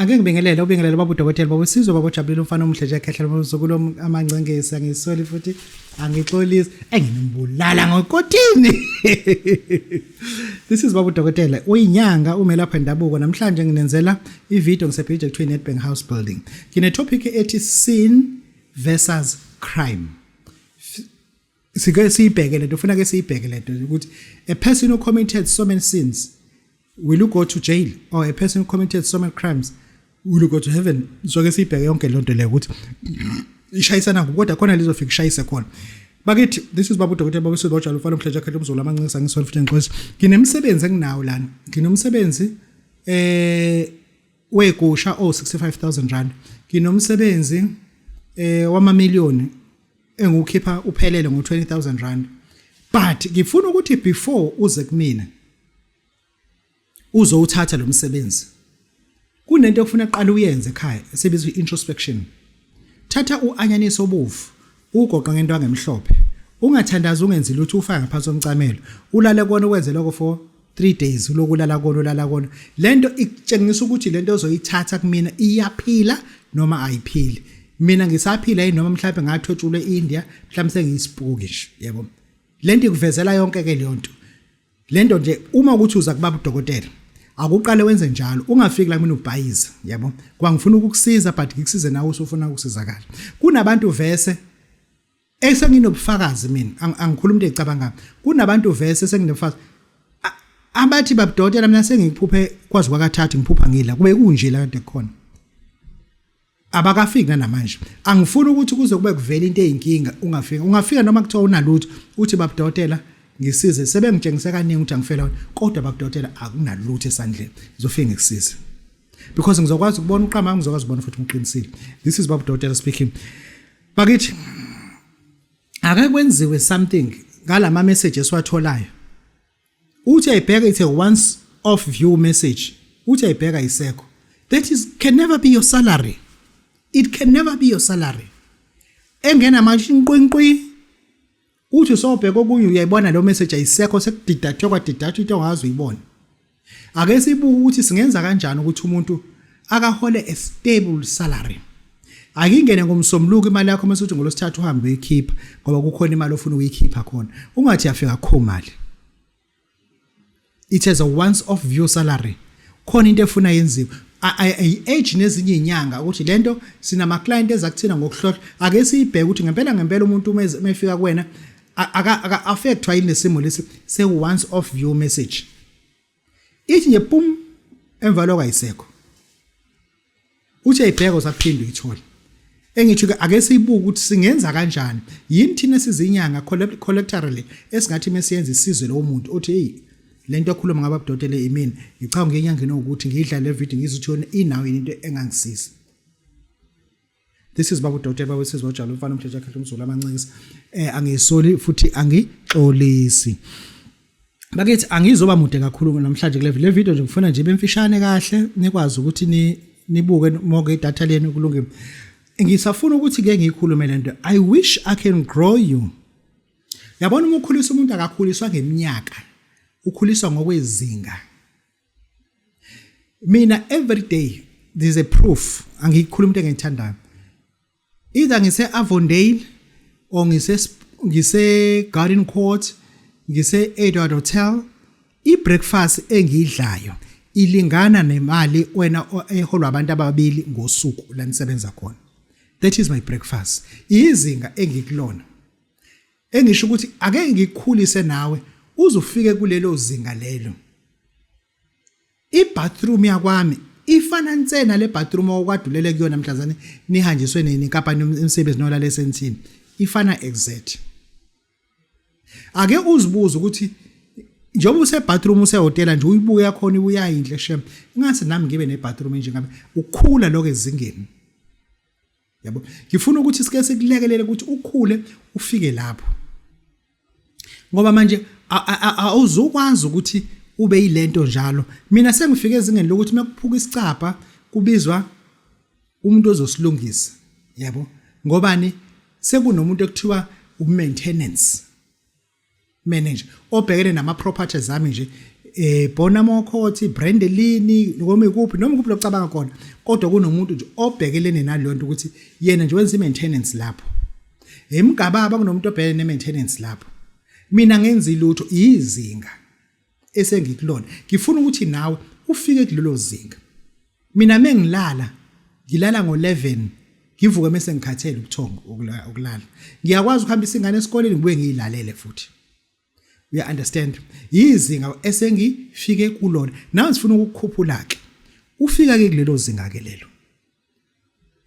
Ake ngibingelele baba udokotela baba Sizwe baba Jabulile umfana omhle nje ekhehlela sokulo amancengesi angisoli futhi angixolisi enginimbulala ngokotini. This is baba udokotela uyinyanga umelapha indabuko namhlanje nginenzela ivideo ngisepage ku Nedbank House Building. Kine topic ethi sin versus crime. Sike siyibheke lento ufuna ke siyibheke lento ukuthi a person who committed so many sins will go to jail, or a person who committed so many crimes will go to heaven. So ke sibheke yonke lonto le ukuthi ishayisana kodwa khona lizofika ishayise khona. Bakithi this is baba udokotela baba Sizwe bajalo ufana umhleja khetha umzulu amancisa ngisona futhi ngixolisa. Nginemsebenzi enginawo lana. Nginomsebenzi wegusha 65,000 rand. Nginomsebenzi wama million engukhipha uphelele ngo20,000 rand. But ngifuna ukuthi before uze kumina uzowuthatha lo msebenzi kunento okufuna uqala uyenze ekhaya esebizwa introspection. Thatha uanyaniso obuvu ugoqa ngento angemhlophe ungathandaza ungenzi lutho ufaka ngaphansi komcamelo ulale kona ukwenze lokho for 3 days ulokulala kona lento ikutshengisa ukuthi lento ozoyithatha kumina iyaphila noma ayiphili. Mina ngisaphila yini noma mhlawumbe ngathotshulwe eIndia mhlawumbe sengiyisipuki nje yebo. Lento ikuvezela yonke ke lento. Lento nje uma ukuthi uza kubaba udokotela akuqale wenze njalo ungafiki la mina ubhayiza yabo kwangifuna ukukusiza but ngikusize nawe usufuna ukusizakala. Kunabantu vese esenginobufakazi mina angikhuluma into ecabanga kunabantu vese senginobufakazi abathi babudokotela mina sengikuphuphe kwazi kwakathathu ngiphupha ngila kube kunje la kanti khona abakafiki namanje. Angifuni ukuthi kuze kube kuvela into eyinkinga ungafika noma kuthiwa unalutho uthi babudokotela ngisize sebengitshengisa kaningi ukuthi angifela kodwa babudokotela akunalutho esandleni ngizofika ngikusize because ngizokwazi ukubona uqama ngizokwazi ukubona futhi ngiqinisile. This is babudokotela speaking. Bakithi ake kwenziwe something ngalama messages esiwatholayo uthi ayibheka ithe once off view message uthi ayibheka isekho that is can never be your salary. It can never be your salary. Engena manje inqinqi uthi sobheka okunye uyayibona lo message ayisekho sekudidathe kwadidathe into ongazi uyibona. Ake sibuke ukuthi singenza kanjani ukuthi umuntu akahole a stable salary. Akingene ngomsomluko imali yakho mase uthi ngolosithathu uhambe uyikhipha ngoba kukhona imali ofuna uyikhipha khona. Ungathi yafika kho mali. It is a once off view salary. Khona into efuna yenziwe. Age nezinye inyanga ukuthi lento sinama client ezakuthina ngokuhlohla ake siyibheke ukuthi ngempela umuntu uma efika kuwena aka affectwa yini lesimo lesi se once off view message ithi nje pum emvalo kayisekho uthi ayibheka usaphinde uyithola. Engithi ke ake siyibuke ukuthi singenza kanjani yini thina sizinyanga collectively esingathi mesiyenza isizwe lo muntu uthi hey lento okhuluma ngababudokotela imini ngicabanga ngenyangeni ukuthi ngidla le video ngizuthona inawo into engangisiza. This is baba udokotela baba Sizwe bajalo umfana omhleja khetha umzulu amancisi angisoli futhi angixolisi. Bakithi angizoba mude kakhulu namhlanje le video nje ngifuna nje bemfishane kahle nikwazi ukuthi nibuke monke idatha leni kulungile. Ngisafuna ukuthi ke ngikhulume lento I wish I can grow you. Yabona uma ukhulisa umuntu akakhuliswa ngeminyaka ukhuliswa ngokwezinga. Mina every day there's a proof angikhuluma into engiyithandayo. Either ngise Avondale or ngise Garden Court ngise Edward Hotel ibreakfast engidlayo ilingana nemali wena eholwa abantu ababili ngosuku la nisebenza khona. That is my breakfast. Izinga engikulona engisho ukuthi ake ngikukhulise nawe uzufike kulelo zinga lelo. I-bathroom yakwami ifana nsena le bathroom okwadulele kuyona mhlazane nihanjiswe nenkampani umsebenzi nolala esentini ifana exact. Ake uzibuza ukuthi njengoba use bathroom use hotel nje uyibuke yakhona uyayinhle shem ingase nami ngibe ne bathroom nje ngabe ukukhula lokho ezingeni. Yabo ngifuna ukuthi sike sikulekelele ukuthi ukhule ufike lapho ngoba manje awuzukwazi ukuthi ube yilento njalo. Mina sengifike ezingeni lokuthi makuphuka isicapha kubizwa umuntu ozosilungisa yabo ngobani sekunomuntu ekuthiwa u maintenance manager obhekene nama properties zami nje Bonamo Court Brendelini noma ikuphi locabanga khona kodwa kunomuntu nje obhekelene naleyo nto ukuthi yena nje wenza i-maintenance lapho emgababa kunomuntu obhekene ne-maintenance lapho mina ngenza ilutho izinga esengikulona ngifuna ukuthi nawe ufike kulelo zinga mina mengilala ngilala ngo11 ngivuke mase ngikhathele ubuthongo ukulala ngiyakwazi ukuhambisa ingane esikoleni ngibuye ngiyilalele futhi we understand izinga esengifike kulona nawe sifuna ukukhuphula ke ufika ke kulelo zinga ke lelo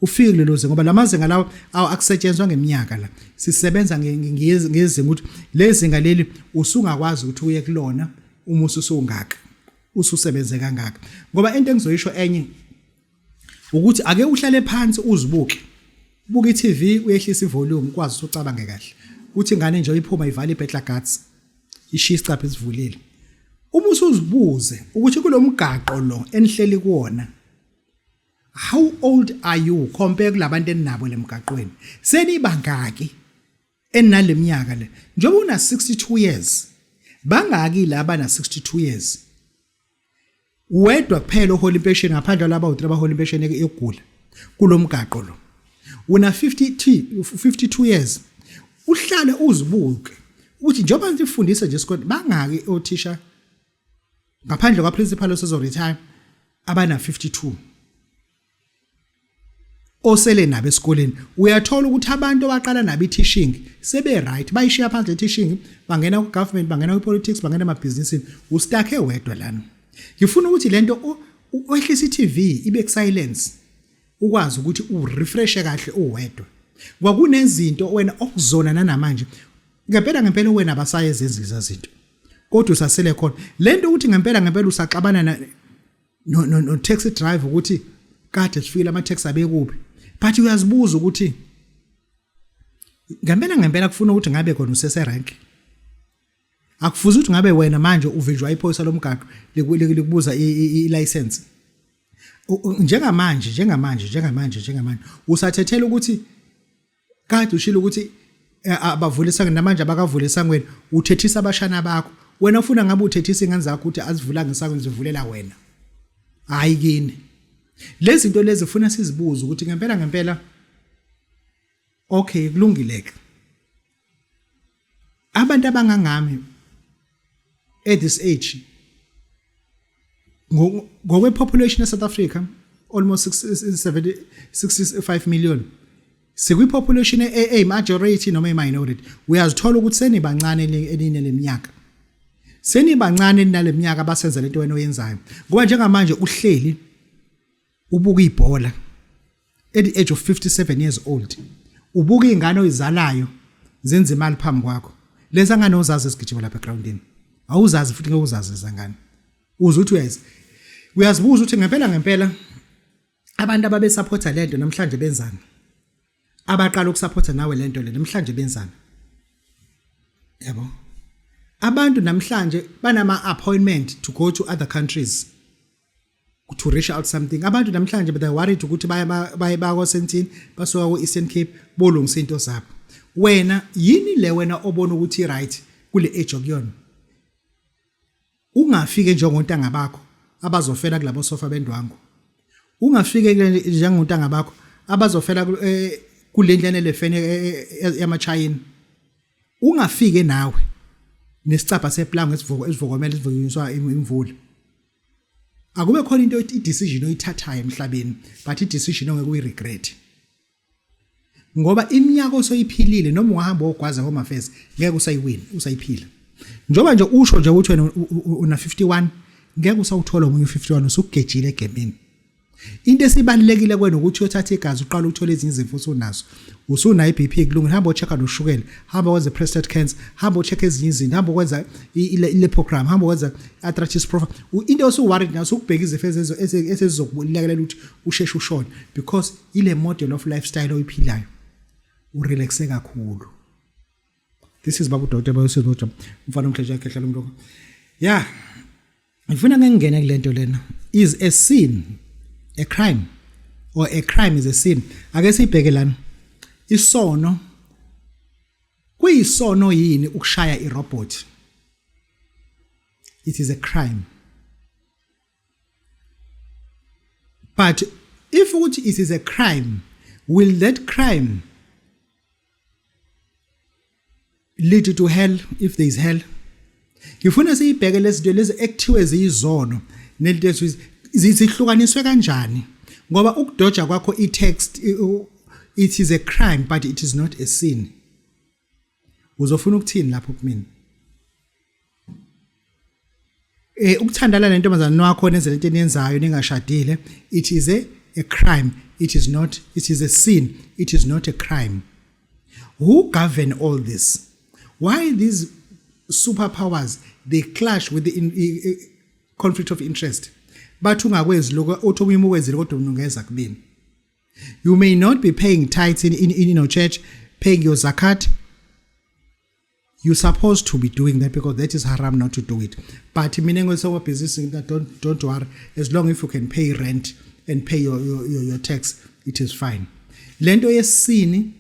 ufike kulelo zinga ngoba lamazinga lawo akusetshenzwa ngeminyaka la sisebenza ngezinga ukuthi lezinga leli usungakwazi ukuthi uye kulona uma usungaka ususebenze kangaka ngoba into engizoyisho enye ukuthi ake uhlale phansi uzibuke buka iTV uyehlisa ivolume ukwazi ukucabange kahle uthi ingane nje iphuma ivala ibhetla guts ishiya isicapha esivulile uma usuzibuze ukuthi kulomgaqo lo enihleli kuona how old are you compare kulabantu enabo lemgaqweni senibangaki enaleminyaka le njengoba una 62 years bangaki laba na 62 years wedwa kuphela uhola impesheni ngaphandle laba uthaba hola impesheni egula kulomgaqo lo una 52 years uhlale uzibuke ukuthi njengoba nifundisa nje isikole bangaki othisha ngaphandle kwa principal osezo retire abana 52 osele nabo esikoleni uyathola ukuthi abantu abaqala nabo i-teaching sebe right bayishiya phansi i-teaching bangena ku government bangena ku politics bangena emabhizinisini ustakhe wedwa lana ngifuna ukuthi lento uyehlisa iTV ibe silence ukwazi ukuthi urefresh kahle uwedwa kwakunezinto wena okuzona namanje ngempela wena abasayenza izinto kodwa usasele khona lento ukuthi ngempela usaxabana no taxi driver ukuthi kade sifile ama taxi abekuphi but uyazibuza ukuthi ngempela kufuna ukuthi ngabe khona usese rank akufuzi ukuthi ngabe wena manje uvinjwa iphoyisa lomgaqo likubuza i-license njengamanje usathethela ukuthi kade ushilo ukuthi abavulisa namanje abakavulisa ngwena uthethisa abashana bakho wena ufuna ngabe uthethisa ingane zakho ukuthi azivulanga isako ngizivulela wena hayi kini lezi zinto lezi ufuna sizibuza ukuthi ngempela okay kulungileke abantu abangangami at this age ngokwe population of South Africa almost 65 million sikwi population a majority noma a minority uyazithola ukuthi senibancane eline leminyaka senibancane naleminyaka abasenza lento wena oyenzayo ngoba njengamanje uhleli ubuka ibhola at the age of 57 years old ubuka ingane oyizalayo zenza imali phambi kwakho leza ngane ozazi esigijima lapha egroundini awuzazi futhi ngeuzazi zangane uzuthi uyazibuza ukuthi ngempela abantu ababe supporta lento namhlanje benzani abaqala ukusupporta nawe lento le namhlanje benzani yabo abantu namhlanje banama appointment to go to other countries to reach out something abantu namhlanje they worried ukuthi baye bako Sentini basuka ku Eastern Cape bolungisa into zabo wena yini le wena obona ukuthi right kule age okuyona ungafike njengontanga bakho abazofela kulabo sofa bendwangu ungafike njengontanga bakho abazofela kulendlane lefene yamachayini ungafike nawe nesicapha seplango esivokomela esivokunyiswa imvula akube khona into i-decision oyithathayo emhlabeni but i-decision ongeke uyiregret ngoba iminyaka osoyiphilile noma ungahamba ogwaza ngomafezi ngeke usayiwini usayiphila njoba nje usho nje ukuthi wena una 51 ngeke usawuthola umunye 51 usugejile egemini into esibalekile kwena ukuthi uyothatha igazi uqala ukuthola ezinye izifo osunazo usuna iBP kulungile hamba ochecka noshukela hamba wenza prostate cancer hamba ochecka ezinye izinto hamba ukwenza ile program hamba wenza arthritis profile into osu worried naso ukubheka izifo esezizokulekelela ukuthi usheshe ushone because ile model of lifestyle oyiphilayo urelaxe kakhulu. This is Babu Dr. Bayosinoja mfana umhleja ekhehla lomloko. Yeah, ngifuna ngengena kulento lena. Is a sin a crime or a crime is a sin? Ake sibheke lana. Isono kuyisono yini ukushaya irobot? it is a crime. But if it is a crime, will that crime lead to hell if there is hell? Ngifuna siyibheke lezinto lezi ekuthiwe ziyizono nelento zihlukaniswe kanjani ngoba ukudoja kwakho i-text it is a crime but it is not a sin. Uzofuna ukuthini lapho kumina? Ukuthandana nentombazana wakho nenzela into eniyenzayo ningashadile, it is a crime. It is a sin. It is not a crime. Who govern all this? Why these superpowers, they clash with the conflict of interest? But you may not be paying tithes in church, paying your zakat. You're supposed to be doing that because that is haram not to do it. But don't worry. As long as you can pay rent and pay your tax, it is fine. Lento yesini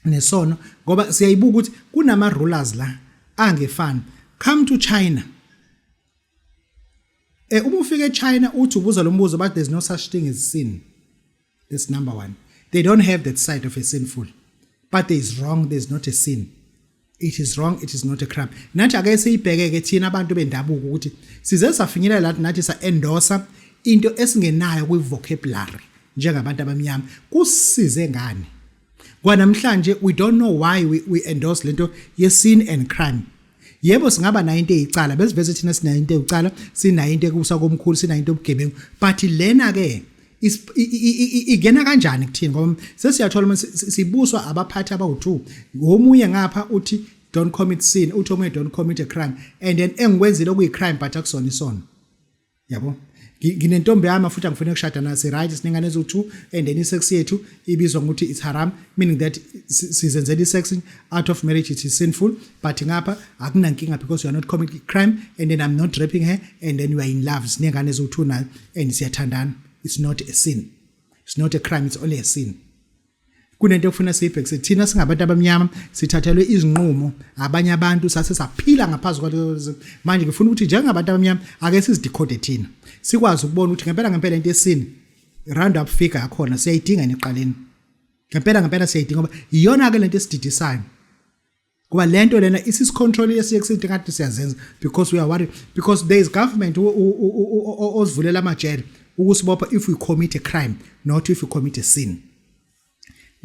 nesono ngoba siyayibuka ukuthi kunama rulers la angefani. Come to China. Uma ufika eChina uthi ubuza lo mbuzo but there's no such thing as sin. That's number one. They don't have that side of a sinful. But there is wrong, there's not a sin. It is wrong, it is not a crime. Nathi ake siyibheke thina abantu bendabuko ukuthi size safinyelela la nathi sa endorse into esingenayo kwi vocabulary njengabantu abamnyama. Kusize ngani? Kwanamhlanje we don't know why we endorse lento ye sin and crime. Yebo singaba nayo into eyicala besiveze thina sinayo into eyicala sinayo into ekusa komkhulu sinayo into obugebengu but lena ke igena kanjani kuthini ngoba sesiyathola manje sibuswa abaphathi abawu2 ngomunye ngapha uthi don't commit sin uthi omunye don't commit a crime and then engikwenzile okuyi crime but akusona isono yabo nginentombi yami futhi angifuna ukushada nayo right sinengane ezo2 and then isex yethu ibizwa ukuthi it's haram meaning that sizenzela isex out of marriage it is sinful but ngapha akunankinga because you are not committing crime and then I'm not raping her and then you are in love sinengane ezo2 nayo and siyathandana. It's not a sin. It's not a crime, it's only a sin. Kunento ufuna siyibhekise thina singabantu abamnyama sithathelwe izinqumo abanye abantu sase saphila ngaphansi kwalezo manje ngifuna ukuthi njengabantu abamnyama ake sizidecode thina sikwazi ukubona ukuthi ngempela into yesini round up figure yakhona siyayidinga neqaleni ngempela siyayidinga ngoba iyona ke lento esididisayo kuba lento lena isis control yesiyeksithi kanti siyazenza because we are worried because there is government ozivulela amajele ukusibopha if we commit a crime not if we commit a sin.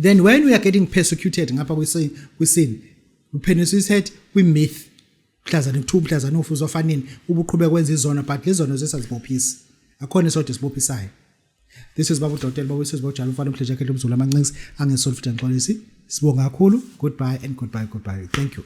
Then when we are getting persecuted ngapha kwisin upenisised myth mhlazana 2 mhlazana ufuzo ofanini ubuqhubeka kwenza izona but lezono zesazibophisi akhona isodwa sibophisayo. This is Babu Dr. Babu Sisibojalo mfana umhleja khethe umzulu amancinci angesolfuthi ngixolisi sibonga kakhulu. Goodbye and goodbye. Thank you.